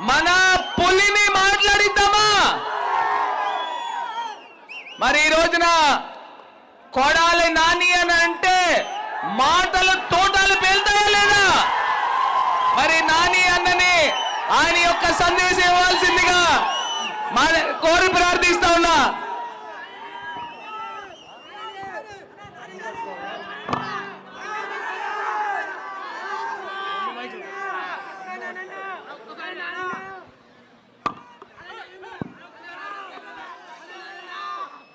మన పులిని మాట్లాడిద్దామా? మరి ఈ రోజున కొడాలి నాని అని అంటే మాటలు తోటలు పేలుతాయా లేదా? మరి నాని అన్నని ఆయన యొక్క సందేశం ఇవ్వాల్సిందిగా కోరి ప్రార్థిస్తా ఉన్నా.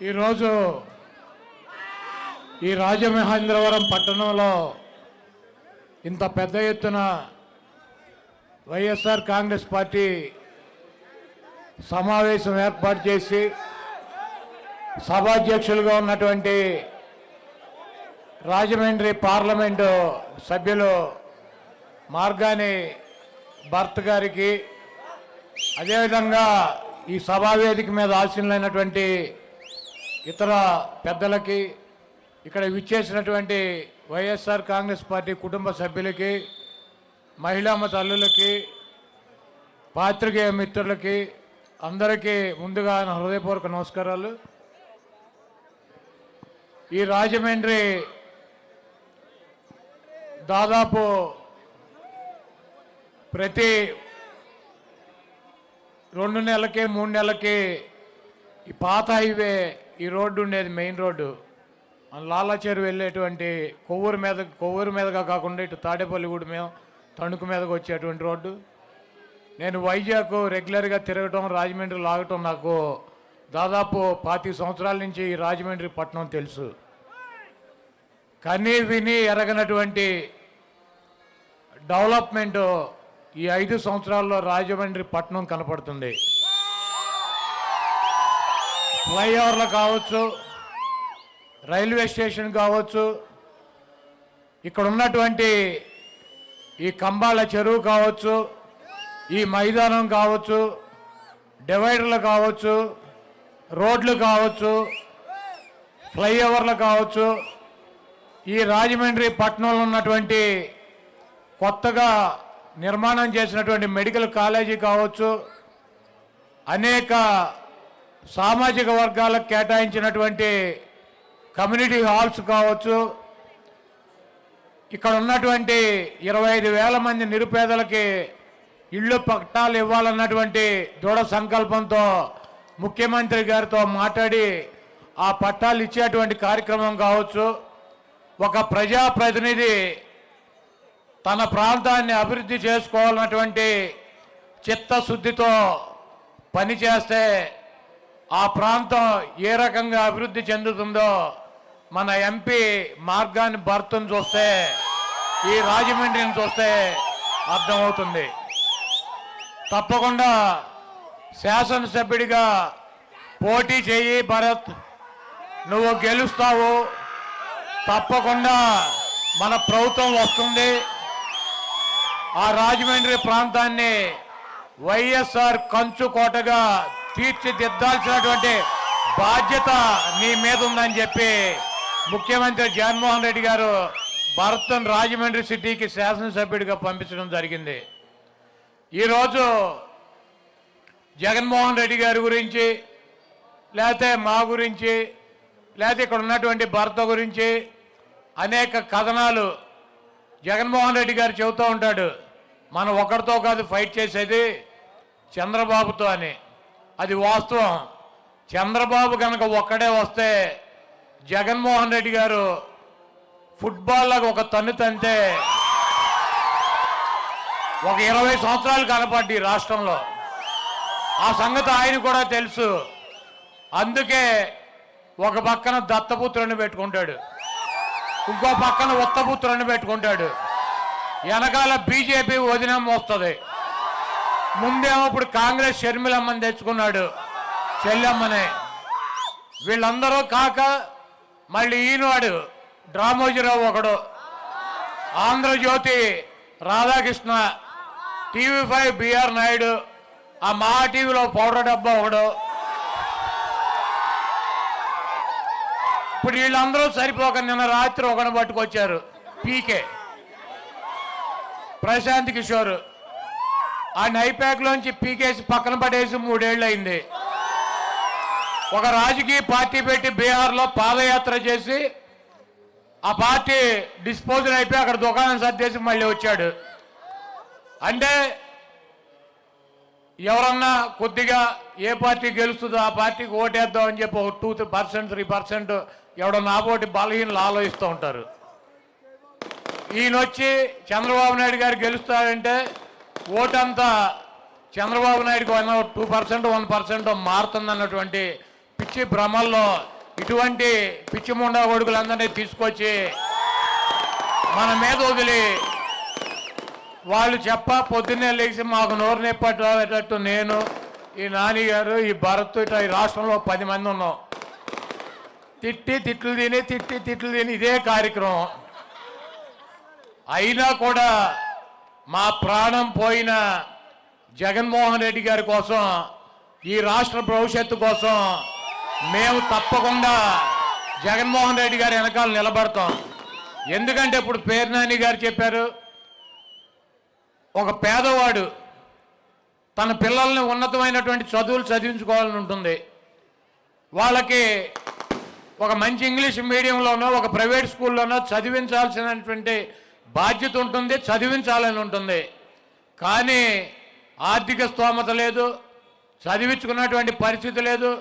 ఈరోజు ఈ రాజమహేంద్రవరం పట్టణంలో ఇంత పెద్ద ఎత్తున వైఎస్ఆర్ కాంగ్రెస్ పార్టీ సమావేశం ఏర్పాటు చేసి సభాధ్యక్షులుగా ఉన్నటువంటి రాజమండ్రి పార్లమెంటు సభ్యులు మార్గాని భర్త గారికి, అదేవిధంగా ఈ సభావేదిక మీద ఆశీనులైనటువంటి ఇతర పెద్దలకి, ఇక్కడ విచ్చేసినటువంటి వైఎస్ఆర్ కాంగ్రెస్ పార్టీ కుటుంబ సభ్యులకి, మహిళామ తల్లులకి, పాత్రికేయ మిత్రులకి అందరికీ ముందుగా నా హృదయపూర్వక నమస్కారాలు. ఈ రాజమండ్రి దాదాపు ప్రతి 2 నెలలకి 3 నెలలకి ఈ పాత హైవే ఈ రోడ్డు ఉండేది, మెయిన్ రోడ్డు మన లాలాచేరు వెళ్ళేటువంటి కొవ్వూరు మీదగా కాకుండా ఇటు తాడేపల్లిగూడు మీద తణుకు మీదకి వచ్చేటువంటి రోడ్డు. నేను వైజాగ్ రెగ్యులర్గా తిరగటం, రాజమండ్రి లాగటం నాకు దాదాపు 25 సంవత్సరాల నుంచి ఈ రాజమండ్రి పట్టణం తెలుసు. కనీ విని ఎరగనటువంటి డెవలప్మెంట్ ఈ 5 సంవత్సరాల్లో రాజమండ్రి పట్టణం కనపడుతుంది. ఫ్లైఓవర్లు కావచ్చు, రైల్వే స్టేషన్ కావచ్చు, ఇక్కడ ఉన్నటువంటి ఈ కంబాల చెరువు కావచ్చు, ఈ మైదానం కావచ్చు, డివైడర్లు కావచ్చు, రోడ్లు కావచ్చు, ఫ్లైఓవర్లు కావచ్చు, ఈ రాజమండ్రి పట్టణంలో ఉన్నటువంటి కొత్తగా నిర్మాణం చేసినటువంటి మెడికల్ కాలేజీ కావచ్చు, అనేక సామాజిక వర్గాలకు కేటాయించినటువంటి కమ్యూనిటీ హాల్స్ కావచ్చు, ఇక్కడ ఉన్నటువంటి 25,000 మంది నిరుపేదలకి ఇళ్ళు పట్టాలు ఇవ్వాలన్నటువంటి దృఢ సంకల్పంతో ముఖ్యమంత్రి గారితో మాట్లాడి ఆ పట్టాలు ఇచ్చేటువంటి కార్యక్రమం కావచ్చు, ఒక ప్రజాప్రతినిధి తన ప్రాంతాన్ని అభివృద్ధి చేసుకోవాలన్నటువంటి చిత్తశుద్ధితో పనిచేస్తే ఆ ప్రాంతం ఏ రకంగా అభివృద్ధి చెందుతుందో మన ఎంపీ మార్గాన్ని భర్తను చూస్తే, ఈ రాజమండ్రిని చూస్తే అర్థమవుతుంది. తప్పకుండా శాసనసభ్యుడిగా పోటీ చేయి భరత్, నువ్వు గెలుస్తావు. తప్పకుండా మన ప్రభుత్వం వస్తుంది. ఆ రాజమండ్రి ప్రాంతాన్ని వైఎస్ఆర్ కంచుకోటగా తీర్చిదిద్దాల్సినటువంటి బాధ్యత నీ మీద ఉందని చెప్పి ముఖ్యమంత్రి జగన్మోహన్ రెడ్డి గారు భరత్ను రాజమండ్రి సిటీకి శాసనసభ్యుడిగా పంపించడం జరిగింది. ఈరోజు జగన్మోహన్ రెడ్డి గారి గురించి, లేకపోతే మా గురించి, లేకపోతే ఇక్కడ ఉన్నటువంటి భర్త గురించి అనేక కథనాలు జగన్మోహన్ రెడ్డి గారు చెబుతూ ఉంటాడు. మనం ఒకరితో కాదు ఫైట్ చేసేది, చంద్రబాబుతో అని. అది వాస్తవం. చంద్రబాబు కనుక ఒక్కడే వస్తే జగన్మోహన్ రెడ్డి గారు ఫుట్బాల్ లాగా ఒక తన్ను తంతే ఒక 20 సంవత్సరాలు కనపడ్డాయి రాష్ట్రంలో. ఆ సంగతి ఆయన కూడా తెలుసు. అందుకే ఒక పక్కన దత్తపుత్రుని పెట్టుకుంటాడు, ఇంకో పక్కన ఉత్తపుత్రుని పెట్టుకుంటాడు. వెనకాల బీజేపీ వదినమ్మ వస్తుంది. ముందేమో ఇప్పుడు కాంగ్రెస్ షర్మిలమ్మని తెచ్చుకున్నాడు, చెల్లెమ్మనే. వీళ్ళందరూ కాక మళ్ళీ ఈనాడు డ్రామోజీరావు ఒకడు, ఆంధ్రజ్యోతి రాధాకృష్ణ, TV5 బిఆర్ నాయుడు, ఆ మహా టీవీలో పౌడర్ డబ్బా ఒకడు. ఇప్పుడు వీళ్ళందరూ సరిపోక నిన్న రాత్రి ఒకని పట్టుకొచ్చారు, పీకే ప్రశాంత్ కిషోర్. ఆ నైపాక్లోంచి పీకేసి పక్కన పడేసి 3 ఏళ్ళు అయింది. ఒక రాజకీయ పార్టీ పెట్టి బీహార్లో పాదయాత్ర చేసి ఆ పార్టీ డిస్పోజల్ అయిపోయి అక్కడ దుకాణం సర్దేసి మళ్ళీ వచ్చాడు. అంటే ఎవరన్నా కొద్దిగా ఏ పార్టీ గెలుస్తుందో ఆ పార్టీకి ఓటేద్దాం అని చెప్పి 2% 3% ఎవడన్నా ఆపోటి బలహీనలు ఆలోచిస్తూ ఉంటారు. ఈయనొచ్చి చంద్రబాబు నాయుడు గారు గెలుస్తారంటే ఓటంతా చంద్రబాబు నాయుడుకి 2% 1% మారుతుందన్నటువంటి పిచ్చి భ్రమల్లో ఇటువంటి పిచ్చి ముండా కొడుకులందరినీ తీసుకొచ్చి మన మీద వదిలి వాళ్ళు పొద్దున్నే లేచి మాకు నోరు నెప్పేటట్టు నేను ఈ నాని గారు ఈ భరత్ ఇట్లా ఈ రాష్ట్రంలో 10 మంది ఉన్నాం. తిట్లు తిని ఇదే కార్యక్రమం. అయినా కూడా మా ప్రాణం పోయిన జగన్మోహన్ రెడ్డి గారి కోసం, ఈ రాష్ట్ర భవిష్యత్తు కోసం మేము తప్పకుండా జగన్మోహన్ రెడ్డి గారి వెనకాల నిలబడతాం. ఎందుకంటే ఇప్పుడు పేర్నాని గారు చెప్పారు, ఒక పేదవాడు తన పిల్లల్ని ఉన్నతమైనటువంటి చదువులు చదివించుకోవాలని ఉంటుంది. వాళ్ళకి ఒక మంచి ఇంగ్లీష్ మీడియంలోనో ఒక ప్రైవేట్ స్కూల్లోనో చదివించాల్సినటువంటి బాధ్యత ఉంటుంది, చదివించాలని ఉంటుంది. కానీ ఆర్థిక స్తోమత లేదు, చదివించుకున్నటువంటి పరిస్థితి లేదు.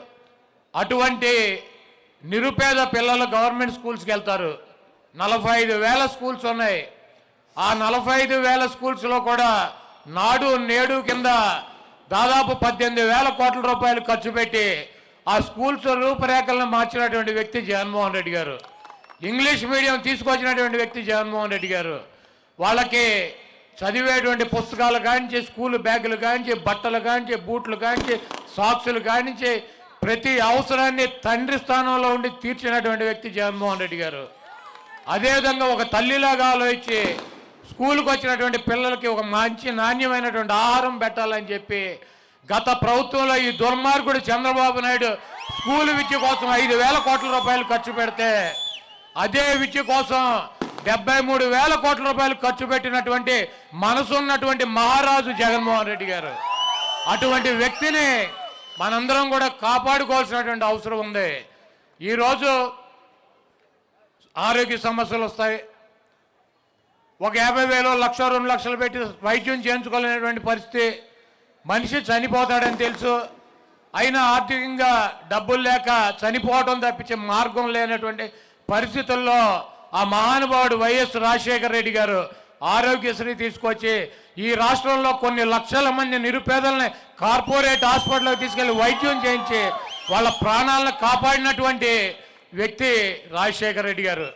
అటువంటి నిరుపేద పిల్లలు గవర్నమెంట్ స్కూల్స్కి వెళ్తారు. 45,000 స్కూల్స్ ఉన్నాయి. ఆ 45,000 స్కూల్స్లో కూడా నాడు నేడు కింద దాదాపు 18,000 కోట్ల రూపాయలు ఖర్చు పెట్టి ఆ స్కూల్స్ రూపురేఖలను మార్చినటువంటి వ్యక్తి జగన్మోహన్ రెడ్డి గారు. ఇంగ్లీష్ మీడియం తీసుకొచ్చినటువంటి వ్యక్తి జగన్మోహన్ రెడ్డి గారు. వాళ్ళకి చదివేటువంటి పుస్తకాలు కానించి, స్కూల్ బ్యాగులు కానించి, బట్టలు కానించి, బూట్లు కానించి, సాక్సులు కానించి ప్రతి అవసరాన్ని తండ్రి స్థానంలో ఉండి తీర్చినటువంటి వ్యక్తి జగన్మోహన్ రెడ్డి గారు. అదేవిధంగా ఒక తల్లిలాగా ఆలోచించి స్కూల్కి వచ్చినటువంటి పిల్లలకి ఒక మంచి నాణ్యమైనటువంటి ఆహారం పెట్టాలని చెప్పి గత ప్రభుత్వంలో ఈ దుర్మార్గుడు చంద్రబాబు నాయుడు స్కూల్ విద్య కోసం 5,000 కోట్ల రూపాయలు ఖర్చు పెడితే, అదే విద్య కోసం 73,000 కోట్ల రూపాయలు ఖర్చు పెట్టినటువంటి మనసున్నటువంటి మహారాజు జగన్మోహన్ రెడ్డి గారు. అటువంటి వ్యక్తిని మనందరం కూడా కాపాడుకోవాల్సినటువంటి అవసరం ఉంది. ఈరోజు ఆరోగ్య సమస్యలు వస్తాయి. ఒక 50,000 1,00,000 2 లక్షలు పెట్టి వైద్యం చేయించుకోలేనటువంటి పరిస్థితి. మనిషి చనిపోతాడని తెలుసు, అయినా ఆర్థికంగా డబ్బులు లేక చనిపోవడం తప్పించే మార్గం లేనటువంటి పరిస్థితుల్లో ఆ మహానుభావుడు వైఎస్ రాజశేఖర రెడ్డి గారు ఆరోగ్యశ్రీ తీసుకొచ్చి ఈ రాష్ట్రంలో కొన్ని లక్షల మంది నిరుపేదల్ని కార్పొరేట్ హాస్పిటల్కి తీసుకెళ్లి వైద్యం చేయించి వాళ్ళ ప్రాణాలను కాపాడినటువంటి వ్యక్తి రాజశేఖర రెడ్డి గారు.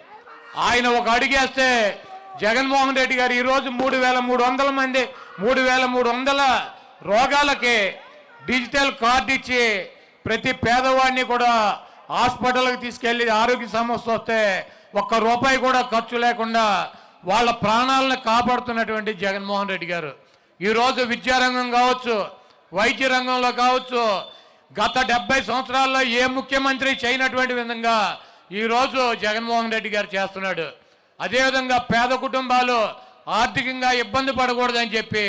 ఆయన ఒక అడుగేస్తే జగన్మోహన్ రెడ్డి గారు ఈరోజు 3,300 మంది 3,300 రోగాలకి డిజిటల్ కార్డు ఇచ్చి ప్రతి పేదవాడిని కూడా హాస్పిటల్కి తీసుకెళ్లి ఆరోగ్య సమస్య వస్తే ₹1 కూడా ఖర్చు లేకుండా వాళ్ళ ప్రాణాలను కాపాడుతున్నటువంటి జగన్మోహన్ రెడ్డి గారు. ఈరోజు విద్యారంగం కావచ్చు, వైద్య రంగంలో కావచ్చు, గత 70 సంవత్సరాల్లో ఏ ముఖ్యమంత్రి చేయనటువంటి విధంగా ఈరోజు జగన్మోహన్ రెడ్డి గారు చేస్తున్నాడు. అదేవిధంగా పేద కుటుంబాలు ఆర్థికంగా ఇబ్బంది పడకూడదని చెప్పి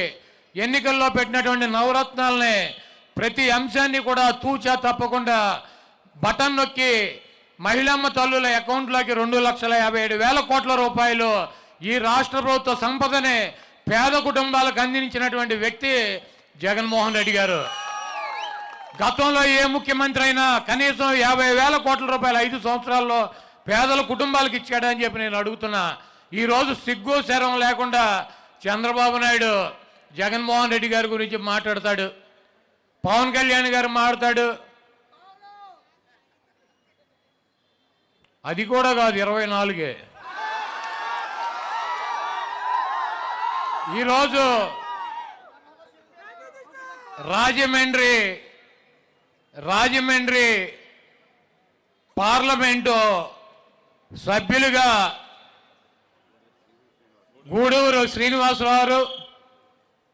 ఎన్నికల్లో పెట్టినటువంటి నవరత్నాలని ప్రతి అంశాన్ని కూడా తూచా తప్పకుండా బటన్ నొక్కి మహిళమ్మ తల్లుల అకౌంట్లోకి 2,57,000 కోట్ల రూపాయలు ఈ రాష్ట్ర ప్రభుత్వ సంపదని పేద కుటుంబాలకు అందించినటువంటి వ్యక్తి జగన్మోహన్ రెడ్డి గారు. గతంలో ఏ ముఖ్యమంత్రి అయినా కనీసం 50,000 కోట్ల రూపాయలు 5 సంవత్సరాల్లో పేదల కుటుంబాలకు ఇచ్చాడని చెప్పి నేను అడుగుతున్నా. ఈరోజు సిగ్గు శరం లేకుండా చంద్రబాబు నాయుడు జగన్మోహన్ రెడ్డి గారి గురించి మాట్లాడతాడు, పవన్ కళ్యాణ్ గారు మాట్లాడతాడు. అది కూడా కాదు, 24. ఈరోజు రాజమండ్రి పార్లమెంటు సభ్యులుగా గూడూరు శ్రీనివాసరావు,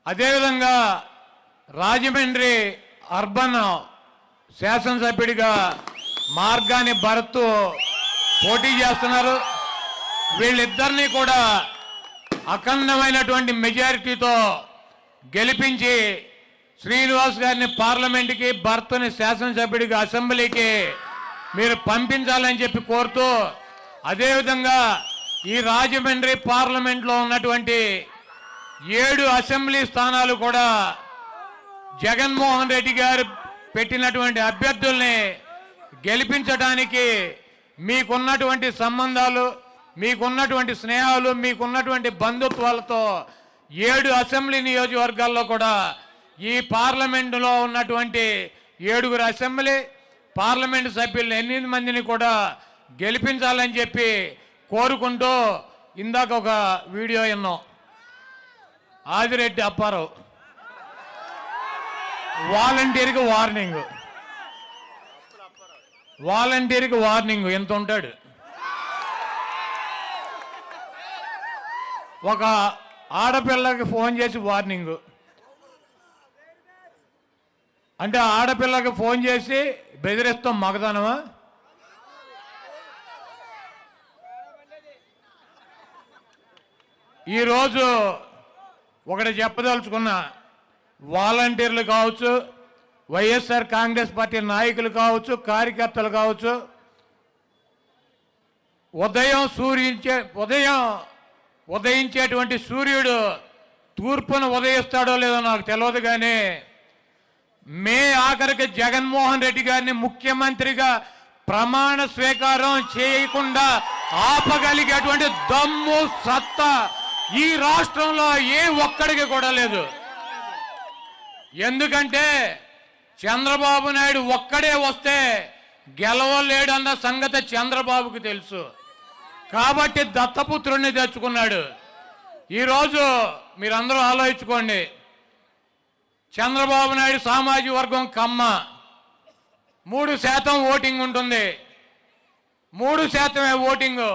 అదేవిధంగా రాజమండ్రి అర్బన్ శాసనసభ్యుడిగా మార్గాని భరత్ పోటీ చేస్తున్నారు. వీళ్ళిద్దరినీ కూడా అఖండమైనటువంటి మెజారిటీతో గెలిపించి శ్రీనివాస్ గారిని పార్లమెంట్కి, భర్తని శాసనసభ్యుడికి, అసెంబ్లీకి మీరు పంపించాలని చెప్పి కోరుతూ, అదేవిధంగా ఈ రాజమండ్రి పార్లమెంట్లో ఉన్నటువంటి 7 అసెంబ్లీ స్థానాలు కూడా జగన్మోహన్ రెడ్డి గారు పెట్టినటువంటి అభ్యర్థుల్ని గెలిపించడానికి మీకున్నటువంటి సంబంధాలు, మీకున్నటువంటి స్నేహాలు, మీకున్నటువంటి బంధుత్వాలతో 7 అసెంబ్లీ నియోజకవర్గాల్లో కూడా ఈ పార్లమెంటులో ఉన్నటువంటి 7 అసెంబ్లీ పార్లమెంటు సభ్యులు 8 మందిని కూడా గెలిపించాలని చెప్పి కోరుకుంటూ, ఇందాక ఒక వీడియో విన్నాం. ఆదిరెడ్డి అప్పారావు వాలంటీర్కి వార్నింగ్ ఎంత ఉంటాడు. ఒక ఆడపిల్లకి ఫోన్ చేసి వార్నింగ్ అంటే ఆడపిల్లకి ఫోన్ చేసి బెదిరిస్తాం మగతనమా? ఈరోజు ఒకటి చెప్పదలుచుకున్నా, వాలంటీర్లు కావచ్చు, వైఎస్ఆర్ కాంగ్రెస్ పార్టీ నాయకులు కావచ్చు, కార్యకర్తలు కావచ్చు, ఉదయించేటువంటి సూర్యుడు తూర్పున ఉదయిస్తాడో లేదో నాకు తెలియదు, కానీ మే ఆఖరికి జగన్మోహన్ రెడ్డి గారిని ముఖ్యమంత్రిగా ప్రమాణ స్వీకారం చేయకుండా ఆపగలిగేటువంటి దమ్ము, సత్తా ఈ రాష్ట్రంలో ఏ ఒక్కడికి కూడా లేదు. ఎందుకంటే చంద్రబాబు నాయుడు ఒక్కడే వస్తే గెలవలేడన్న సంగతి చంద్రబాబుకి తెలుసు. కాబట్టి దత్తపుత్రుడిని తెచ్చుకున్నాడు. ఈరోజు మీరందరూ ఆలోచించుకోండి, చంద్రబాబు నాయుడు సామాజిక వర్గం కమ్మ, 3% ఓటింగ్ ఉంటుంది. 3% ఓటింగు.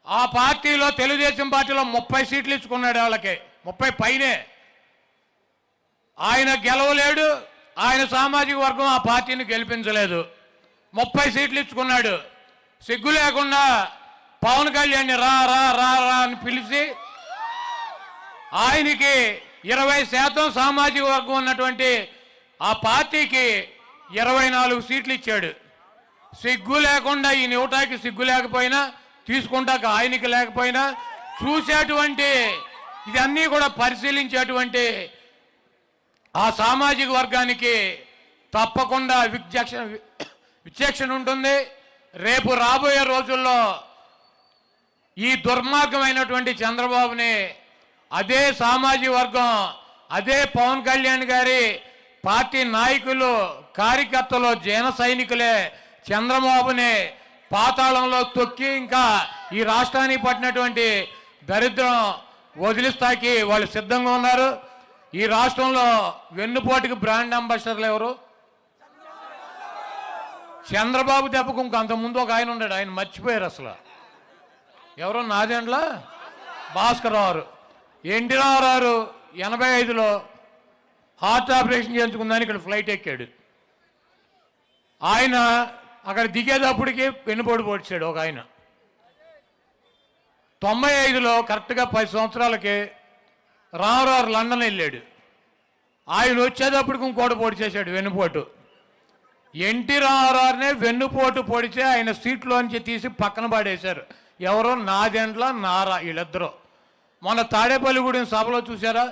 ఆ పార్టీలో, తెలుగుదేశం పార్టీలో 30 సీట్లు ఇచ్చుకున్నాడు. వాళ్ళకి 30 పైనే. ఆయన గెలవలేడు, ఆయన సామాజిక వర్గం ఆ పార్టీని గెలిపించలేదు. 30 సీట్లు ఇచ్చుకున్నాడు. సిగ్గు లేకుండా పవన్ కళ్యాణ్ రా రా రా రా అని పిలిచి ఆయనకి 20% సామాజిక వర్గం ఉన్నటువంటి ఆ పార్టీకి 24 సీట్లు ఇచ్చాడు. సిగ్గు లేకుండా, ఈ నోటాకి సిగ్గు లేకపోయినా, తీసుకుంటాక ఆయనకి లేకపోయినా, చూసేటువంటి ఇదన్నీ కూడా పరిశీలించేటువంటి ఆ సామాజిక వర్గానికి తప్పకుండా విచక్షణ ఉంటుంది. రేపు రాబోయే రోజుల్లో ఈ దుర్మార్గమైనటువంటి చంద్రబాబుని అదే సామాజిక వర్గం, అదే పవన్ కళ్యాణ్ గారి పార్టీ నాయకులు, కార్యకర్తలు, జన సైనికులే చంద్రబాబుని పాతాళంలో తొక్కి ఇంకా ఈ రాష్ట్రానికి పట్టినటువంటి దరిద్రం వదిలిస్తాకి వాళ్ళు సిద్ధంగా ఉన్నారు. ఈ రాష్ట్రంలో వెన్నుపోటుకి బ్రాండ్ అంబాసిడర్లు ఎవరు? చంద్రబాబు దెబ్బకు ఇంకంతకుముందు ఒక ఆయన ఉన్నాడు, ఆయన మర్చిపోయారు అసలు. ఎవరు? Nadendla Bhaskar Rao. NT Ramarao 85లో heart operation చేయించుకుందని ఇక్కడ ఫ్లైట్ ఎక్కాడు. ఆయన అక్కడ దిగేటప్పటికి వెన్నుపోటు పొడిచాడు ఒక ఆయన. 95లో కరెక్ట్గా 10 సంవత్సరాలకి రామారావు లండన్ వెళ్ళాడు. ఆయన వచ్చేటప్పటికి ఇంకోటి పొడి చేశాడు వెన్నుపోటు. ఎన్టీ రామారావునే వెన్నుపోటు పొడిచి ఆయన సీట్లోంచి తీసి పక్కన పడేశారు. ఎవరో? నాదెండ్ల, నారా, వీళ్ళిద్దరూ. మొన్న తాడేపల్లిగూడెం సభలో చూసారా?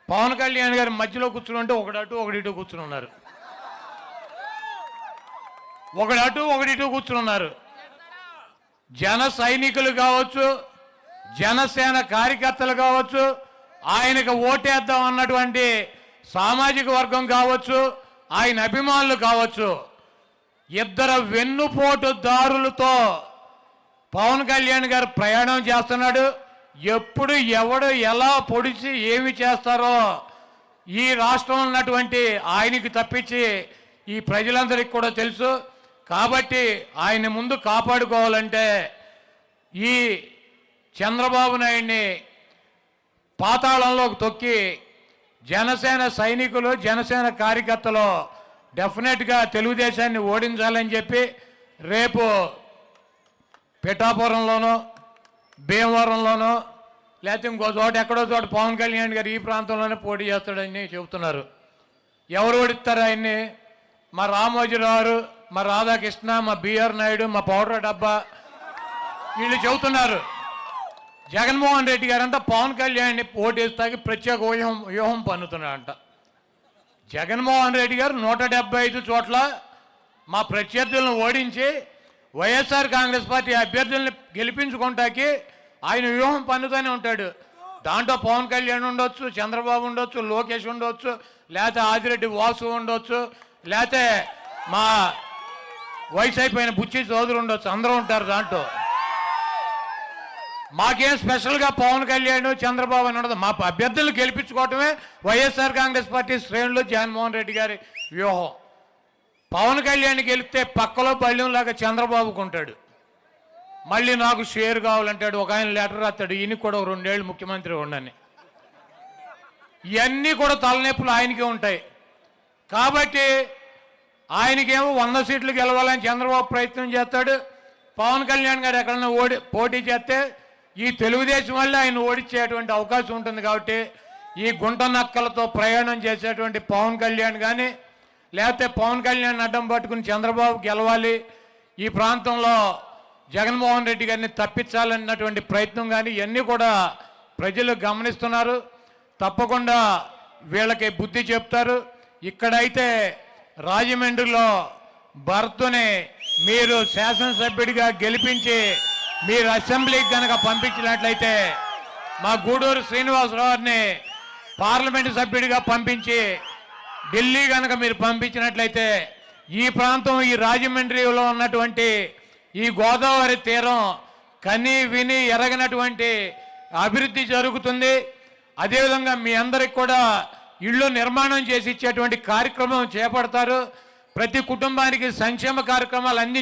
పవన్ కళ్యాణ్ గారి మధ్యలో కూర్చుని ఉంటే ఒకడటు ఒకడిటు కూర్చుని ఉన్నారు. ఒకడటు ఒకడిటు కూర్చుని ఉన్నారు. జన సైనికులు కావచ్చు, జనసేన కార్యకర్తలు కావచ్చు, ఆయనకు ఓటేద్దాం అన్నటువంటి సామాజిక వర్గం కావచ్చు, ఆయన అభిమానులు కావచ్చు, ఇద్దరు వెన్నుపోటుదారులతో పవన్ కళ్యాణ్ గారు ప్రయాణం చేస్తున్నాడు. ఎప్పుడు ఎవడు ఎలా పొడిచి ఏమి చేస్తారో ఈ రాష్ట్రంలో ఉన్నటువంటి ఆయనకి తప్పించి ఈ ప్రజలందరికీ కూడా తెలుసు. కాబట్టి ఆయన ముందు కాపాడుకోవాలంటే ఈ చంద్రబాబు నాయుడిని పాతాళంలోకి తొక్కి జనసేన సైనికులు, జనసేన కార్యకర్తలు డెఫినెట్గా తెలుగుదేశాన్ని ఓడించాలని చెప్పి రేపు పిఠాపురంలోనూ, భీమవరంలోనూ, లేకపోతే ఇంకో చోట ఎక్కడో చోట పవన్ కళ్యాణ్ గారు ఈ ప్రాంతంలోనే పోటీ చేస్తాడని చెబుతున్నారు. ఎవరు ఓడిస్తారు ఆయన్ని? మా రామోజీరావు, మా రాధాకృష్ణ, మా బిఆర్ నాయుడు, మా పౌడర్ డబ్బా వీళ్ళు చెబుతున్నారు. జగన్మోహన్ రెడ్డి గారంతా పవన్ కళ్యాణ్ని ఓటేస్తాకి ప్రత్యేక వ్యూహం పన్నుతున్నారంట. జగన్మోహన్ రెడ్డి గారు 175 చోట్ల మా ప్రత్యర్థులను ఓడించి వైఎస్ఆర్ కాంగ్రెస్ పార్టీ అభ్యర్థుల్ని గెలిపించుకుంటాకి ఆయన వ్యూహం పన్నుతూనే ఉంటాడు. దాంట్లో పవన్ కళ్యాణ్ ఉండొచ్చు, చంద్రబాబు ఉండొచ్చు, లోకేష్ ఉండొచ్చు, లేకపోతే ఆదిరెడ్డి వాసు ఉండొచ్చు, లేకపోతే మా వయసు అయిపోయిన బుచ్చి చౌదరి ఉండొచ్చు, అందరూ ఉంటారు దాంట్లో. మాకేం స్పెషల్గా పవన్ కళ్యాణ్ చంద్రబాబు అని ఉండదు. మా అభ్యర్థులు గెలిపించుకోవటమే వైఎస్ఆర్ కాంగ్రెస్ పార్టీ శ్రేణులు జగన్మోహన్ రెడ్డి గారి వ్యూహం. పవన్ కళ్యాణ్ గెలిస్తే పక్కలో పళ్ళెంలాగా చంద్రబాబుకు ఉంటాడు. మళ్ళీ నాకు షేర్ కావాలంటాడు. ఒక ఆయన లెటర్ రాస్తాడు, ఈయనకి కూడా 2 ఏళ్ళు ముఖ్యమంత్రి ఉండని. ఇవన్నీ కూడా తలనొప్పులు ఆయనకే ఉంటాయి. కాబట్టి ఆయనకేమో 100 సీట్లు గెలవాలని చంద్రబాబు ప్రయత్నం చేస్తాడు. పవన్ కళ్యాణ్ గారు ఎక్కడన్నా పోటీ చేస్తే ఈ తెలుగుదేశం వల్ల ఆయన ఓడించేటువంటి అవకాశం ఉంటుంది. కాబట్టి ఈ గుంట నక్కలతో ప్రయాణం చేసేటువంటి పవన్ కళ్యాణ్ కానీ, లేకపోతే పవన్ కళ్యాణ్ అడ్డం పట్టుకుని చంద్రబాబు గెలవాలి, ఈ ప్రాంతంలో జగన్మోహన్ రెడ్డి గారిని తప్పించాలన్నటువంటి ప్రయత్నం కానీ ఇవన్నీ కూడా ప్రజలు గమనిస్తున్నారు. తప్పకుండా వీళ్ళకి బుద్ధి చెప్తారు. ఇక్కడైతే రాజమండ్రిలో భరత్ని మీరు శాసనసభ్యుడిగా గెలిపించి మీరు అసెంబ్లీకి కనుక పంపించినట్లయితే, మా గూడూరు శ్రీనివాసరావుని పార్లమెంటు సభ్యుడిగా పంపించి ఢిల్లీ కనుక మీరు పంపించినట్లయితే ఈ ప్రాంతం, ఈ రాజమండ్రిలో ఉన్నటువంటి ఈ గోదావరి తీరం కని విని ఎరగనటువంటి అభివృద్ధి జరుగుతుంది. అదేవిధంగా మీ అందరికి కూడా ఇళ్ళు నిర్మాణం చేసి ఇచ్చేటువంటి కార్యక్రమం చేపడతారు. ప్రతి కుటుంబానికి సంక్షేమ కార్యక్రమాలు అన్నీ